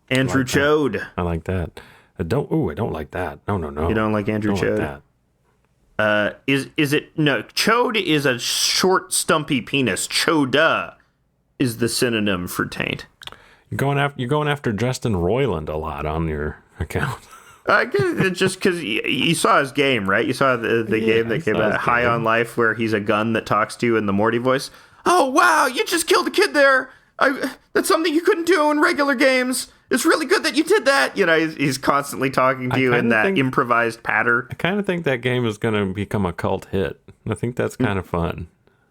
Andrew Chode. I like that. I don't like that. No. You don't like Andrew Chode? Like that. Is it? No, Chode is a short, stumpy penis. Choda is the synonym for taint. You're going after Justin Roiland a lot on your account. I guess it's just because you saw his game, right? You saw the game that came out, High on Life, where he's a gun that talks to you in the Morty voice. Oh, wow, you just killed a kid there. That's something you couldn't do in regular games. It's really good that you did that. You know, he's constently talking to you in that improvised patter. I kind of think that game is going to become a cult hit. I think that's kind of fun.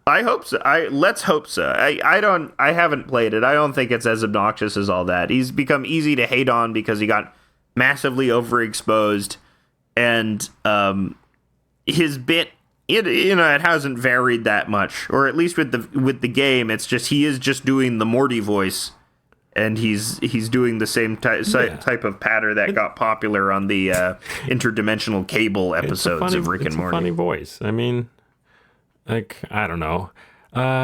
I hope so. Let's hope so. I haven't played it. I don't think it's as obnoxious as all that. He's become easy to hate on because he got massively overexposed, and his bit, it hasn't varied that much, or at least with the game, it's just he is just doing the Morty voice, and he's doing the same type of patter that got popular on the interdimensional cable episodes of Rick and Morty. It's a funny voice. I mean, like, I don't know.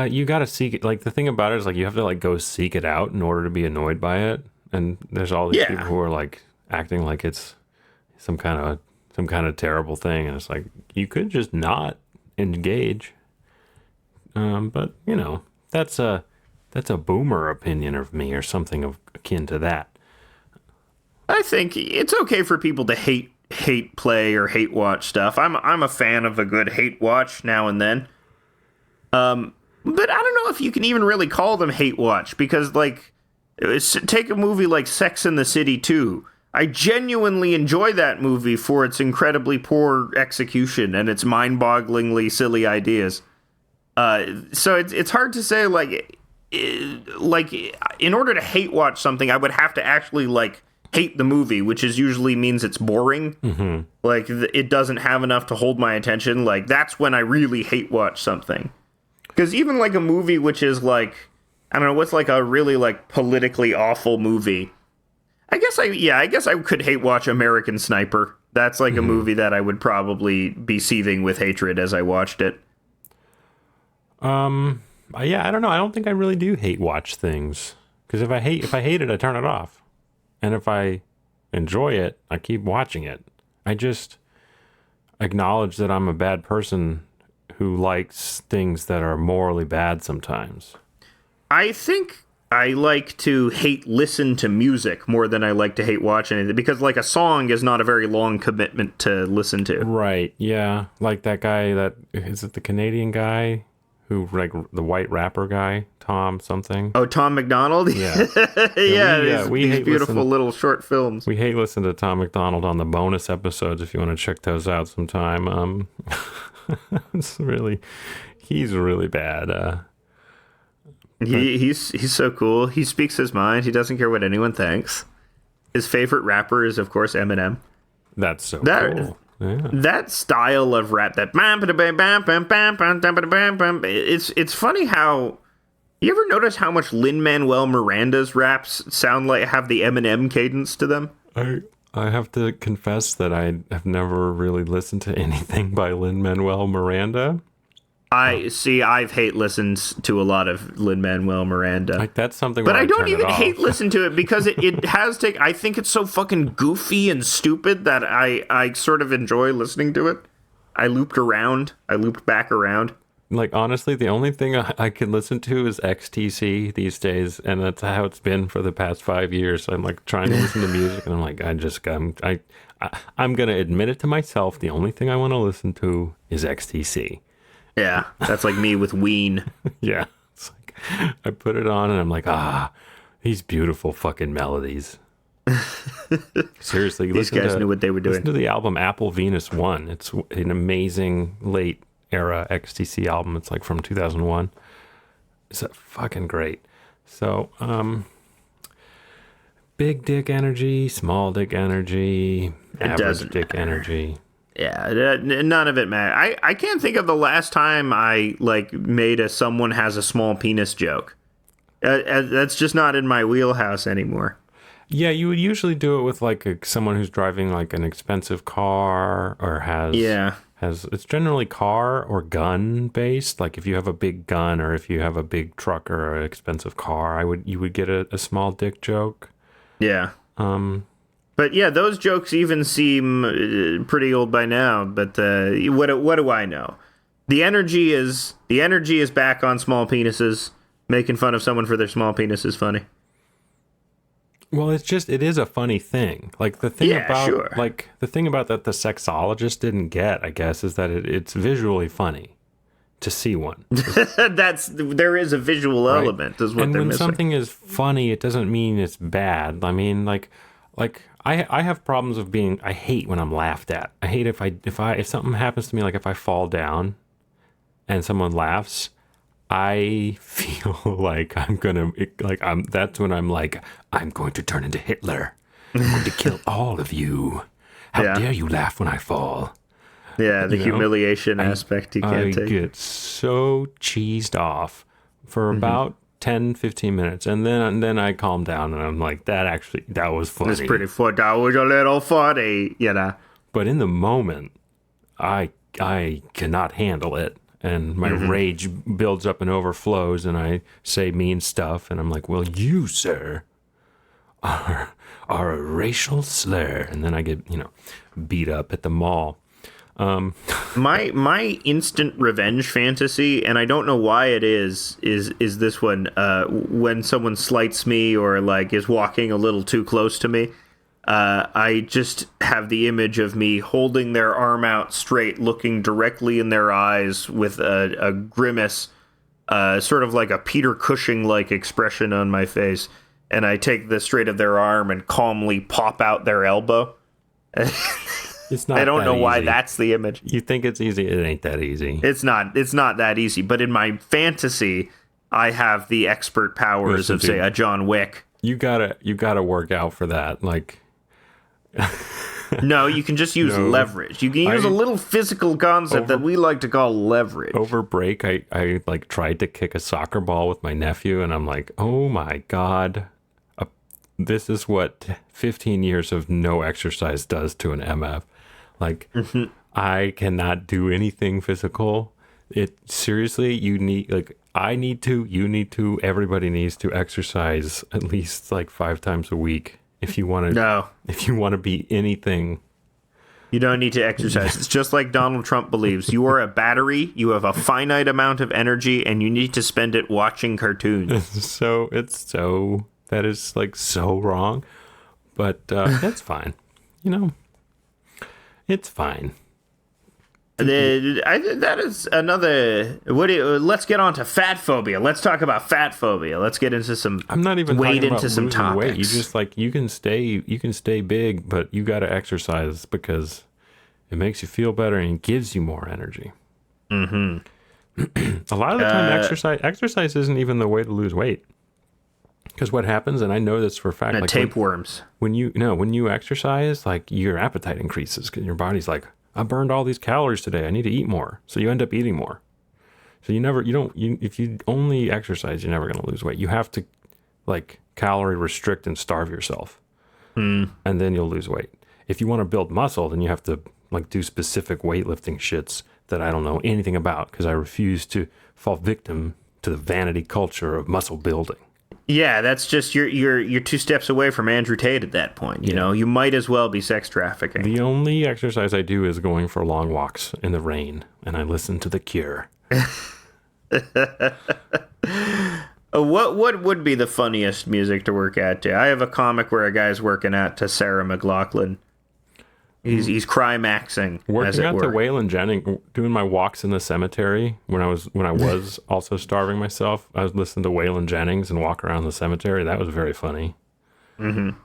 You got to seek it. Like, the thing about it is, like, you have to, like, go seek it out in order to be annoyed by it. And there's all these people who are like acting like it's some kind of terrible thing, and it's like you could just not engage. But you know, that's a boomer opinion of me, or something akin to that. I think it's okay for people to hate play or hate watch stuff. I'm a fan of a good hate watch now and then. But I don't know if you can even really call them hate watch, because like, take a movie like Sex and the City 2. I genuinely enjoy that movie for its incredibly poor execution and its mind-bogglingly silly ideas. So it's hard to say, like, in order to hate watch something, I would have to actually like hate the movie, which is usually means it's boring. Mm-hmm. Like it doesn't have enough to hold my attention. Like that's when I really hate watch something. Because even like a movie which is like, I don't know, what's like a really like politically awful movie. I guess I could hate watch American Sniper. That's like a movie that I would probably be seething with hatred as I watched it. Yeah, I don't know. I don't think I really do hate watch things. Because if I hate it, I turn it off. And if I enjoy it, I keep watching it. I just acknowledge that I'm a bad person who likes things that are morally bad sometimes. I think I like to hate listen to music more than I like to hate watch anything, because like a song is not a very long commitment to listen to. Right, yeah. Like that guy is it the Canadian guy who, like the white rapper guy, Tom something? Oh, Tom McDonald? Yeah. These beautiful little short films. We hate listening to Tom McDonald on the bonus episodes if you want to check those out sometime. He's really bad. He's so cool. He speaks his mind. He doesn't care what anyone thinks. His favorite rapper is, of course, Eminem. That's so cool. Yeah. That style of rap, it's funny how, you ever notice how much Lin-Manuel Miranda's raps sound like, have the Eminem cadence to them? I have to confess that I have never really listened to anything by Lin-Manuel Miranda. I've hate listened to a lot of Lin-Manuel Miranda. Like that's something. But I don't even hate listen to it, because it has I think it's so fucking goofy and stupid that I sort of enjoy listening to it. I looped back around. Like honestly, the only thing I can listen to is XTC these days, and that's how it's been for the past 5 years. I'm like trying to listen to music, and I'm like, I'm gonna admit it to myself. The only thing I want to listen to is XTC. Yeah, that's like me with Ween. Yeah, it's like I put it on and I'm like, these beautiful fucking melodies. Seriously, these guys knew what they were doing. Listen to the album Apple Venus 1. It's an amazing late era XTC album. It's like from 2001. It's fucking great. So, big dick energy, small dick energy, average dick energy. Yeah, none of it matters. I can't think of the last time I like made a someone has a small penis joke. That's just not in my wheelhouse anymore. Yeah, you would usually do it with like someone who's driving like an expensive car or has it's generally car or gun based. Like if you have a big gun or if you have a big truck or an expensive car, you would get a small dick joke. Yeah. But yeah, those jokes even seem pretty old by now. But what do I know? The energy is back on small penises. Making fun of someone for their small penis is funny. Well, it is a funny thing. Like the thing the thing about that the sexologist didn't get, I guess, is that it's visually funny to see one. There is a visual element, is what they're missing. And when something is funny, it doesn't mean it's bad. I mean, like I have problems of I hate when I'm laughed at. I hate if something happens to me, like if I fall down and someone laughs, I feel like that's when I'm like, I'm going to turn into Hitler. I'm going to kill all of you. How dare you laugh when I fall? Yeah, the humiliation aspect you can't take. I get so cheesed off for about 10, 15 minutes. And then I calm down and I'm like, that was funny. It's pretty funny. That was a little funny, you know. But in the moment, I cannot handle it. And my rage builds up and overflows, and I say mean stuff. And I'm like, well, you, sir, are a racial slur. And then I get, beat up at the mall. My instant revenge fantasy, and I don't know why it is this one. When someone slights me or like is walking a little too close to me, I just have the image of me holding their arm out straight, looking directly in their eyes with a grimace, sort of like a Peter Cushing-like expression on my face, and I take the straight of their arm and calmly pop out their elbow. It's not. I don't know why easy. that's the image. You think it's easy? It ain't that easy. It's not that easy. But in my fantasy, I have the expert powers of, say, a John Wick. You gotta work out for that. Like, no, you can just use leverage. You can use a little physical concept that we like to call leverage. Over break, I like tried to kick a soccer ball with my nephew, and I'm like, oh my God, this is what 15 years of no exercise does to an MF. Like, I cannot do anything physical. It seriously, you need, like, I need to, you need to, everybody needs to exercise at least like 5 times a week if you want to. No. If you want to be anything. You don't need to exercise. It's just like Donald Trump believes. You are a battery, you have a finite amount of energy, and you need to spend it watching cartoons. That is like so wrong. But that's fine. It's fine. That is another. Let's get on to fat phobia. Let's talk about fat phobia. Let's get into some. I'm not even wade talking about into some losing topics. weight. You just like you can stay big, but you got to exercise because it makes you feel better and gives you more energy. Mm-hmm. A lot of the time, exercise isn't even the way to lose weight. Because what happens, and I know this for a fact, like tapeworms. When you exercise, like your appetite increases because your body's like, I burned all these calories today. I need to eat more. So you end up eating more. So if you only exercise, you're never going to lose weight. You have to like calorie restrict and starve yourself. And then you'll lose weight. If you want to build muscle, then you have to like do specific weightlifting shits that I don't know anything about because I refuse to fall victim to the vanity culture of muscle building. Yeah, that's just you're 2 steps away from Andrew Tate at that point. You know, you might as well be sex trafficking. The only exercise I do is going for long walks in the rain, and I listen to The Cure. What would be the funniest music to work out to? I have a comic where a guy's working out to Sarah McLachlan. He's climaxing, as it Working out were. to Waylon Jennings, doing my walks in the cemetery when I was also starving myself. I was listening to Waylon Jennings and walk around the cemetery. That was very funny. Mm-hmm.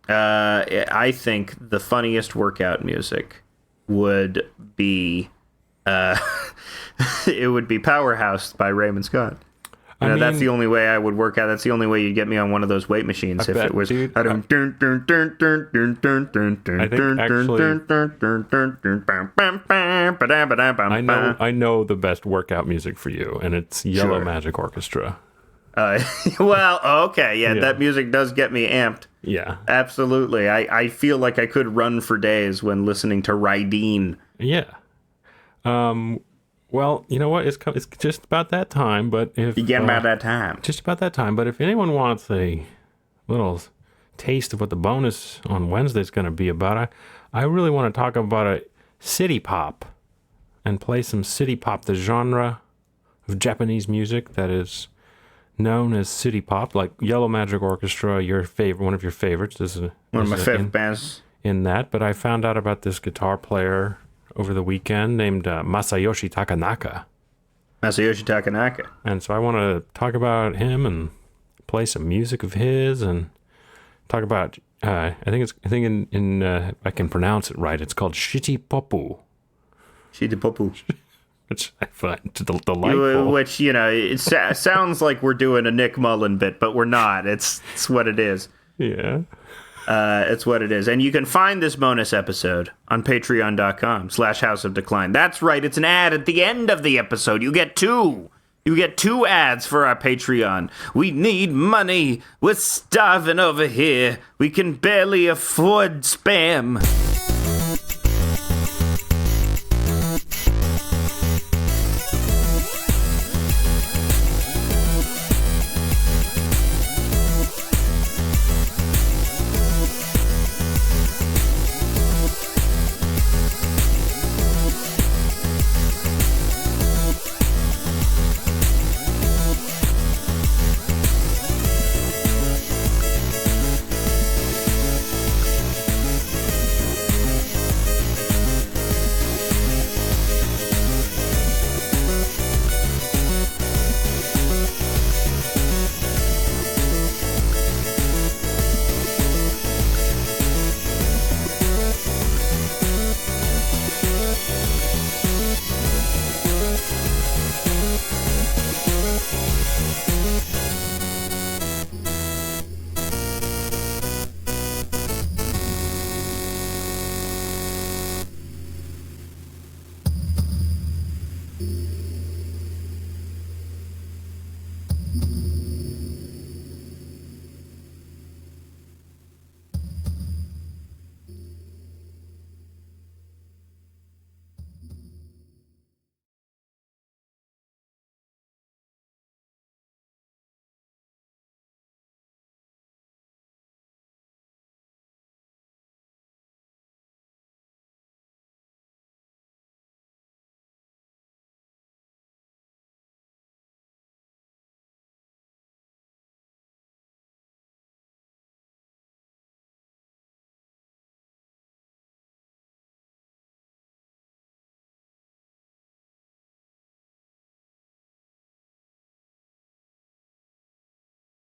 I think the funniest workout music would be it would be Powerhouse by Raymond Scott. That's the only way I would work out. That's the only way you'd get me on one of those weight machines. If it was, I think I know the best workout music for you, and it's Yellow Magic Orchestra. Well, okay, yeah, that music does get me amped. Yeah, absolutely. I feel like I could run for days when listening to Rydeen. Yeah. Well, you know what? It's just about that time. But if about that time, just about that time. But if anyone wants a little taste of what the bonus on Wednesday is going to be about, I really want to talk about a city pop and play some city pop, the genre of Japanese music that is known as city pop, like Yellow Magic Orchestra, one of your favorites. One of my favorite bands in that. But I found out about this guitar player over the weekend named Masayoshi Takanaka. And so I want to talk about him and play some music of his and talk about I think I can pronounce it right. It's called Shitty-Popu. Which I find delightful. Which, it sounds like we're doing a Nick Mullen bit, but we're not. It's what it is. Yeah. It's what it is. And you can find this bonus episode on patreon.com/House of Decline. That's right. It's an ad at the end of the episode. You get 2. You get 2 ads for our Patreon. We need money. We're starving over here. We can barely afford spam.